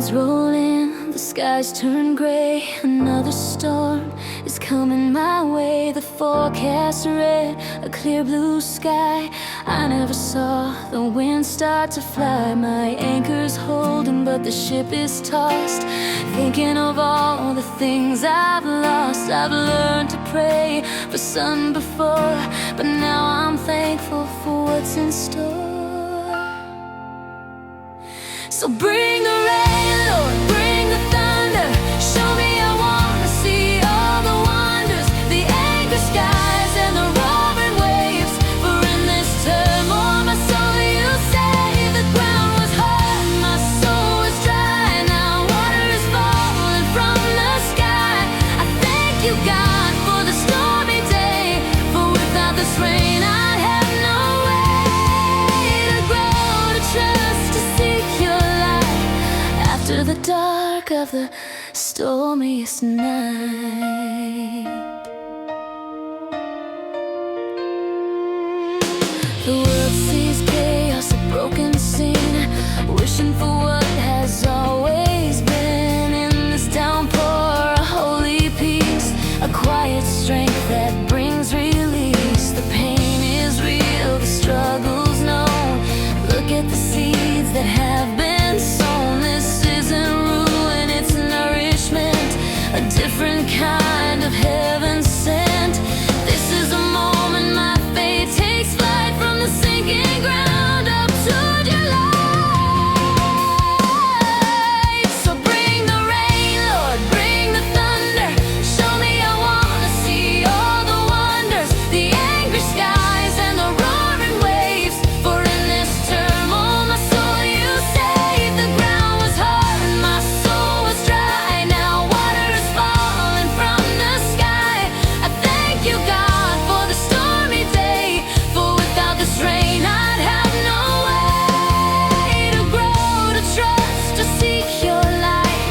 clouds roll in, the skies turn gray. Another storm is coming my way. The forecast red, a clear blue sky. I never saw the wind start to fly. My anchor's holding, but the ship is tossed. Thinking of all the things I've lost. I've learned to pray for sun before, but now I'm thankful for what's in store. So bring the rain, Lord, bring the thunder. Show me I wanna see all the wonders, the angry skies and the roaring waves. For in this turmoil, my soul you saved. The ground was hard, my soul was dry. Now water is falling from the sky. I thank you, God, for the stormy day. For without this rain, I'd have no way to grow, to trust, to seek your after the dark of the stormiest night. The world sees chaos, a broken scene, wishing for what has always been. In this downpour, a holy peace, a quiet strength that brings release. The pain is real, the struggle's known. Look at the seeds that have been sown. This isn't ruin, it's nourishment, a different kind of heaven sent. This is a moment my faith takes flight from the sinking ground up toward your light. So bring the rain, Lord, bring the thunder. Show me I wanna see all the wonders, the angry skies and the roaring waves. For in this turmoil, my soul you saved. The ground was hard and my soul was dry. Now water is falling from the sky. I thank you, God, for the stormy day. For without this rain, I'd have no way to grow, to trust, to seek your light.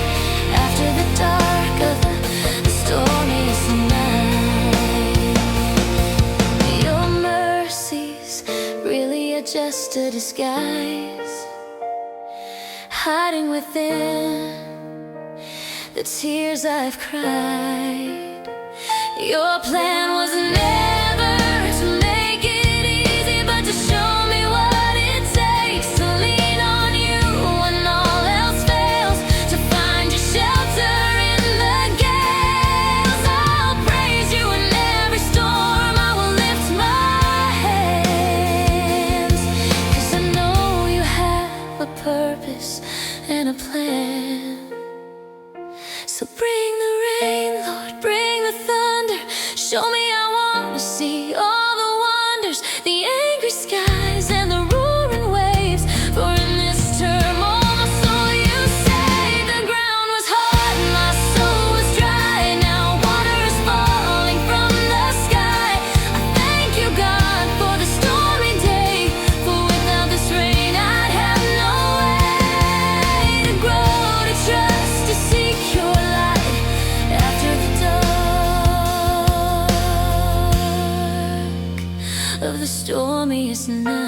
After the dark of the stormiest night, your mercies really are just a disguise, hiding within the tears I've cried. Your plan was never to make it easy, but to show me what it takes to lean on you when all else fails, to find your shelter in the gales. I'll praise you in every storm, I will lift my hands, 'cause I know you have a purpose and a plan. So bring the rain, Lord, bring the thunder. Show me I wanna see all the wonders, the angry skies and the roaring waves. For in this turmoil, my soul you saved. The ground was hard and my soul was dry. Now water is falling from the sky. I thank you, God, for the stormy day. For without this rain, I'd have no way to grow, to trust, to seek your light. After the dark of the stormiest night.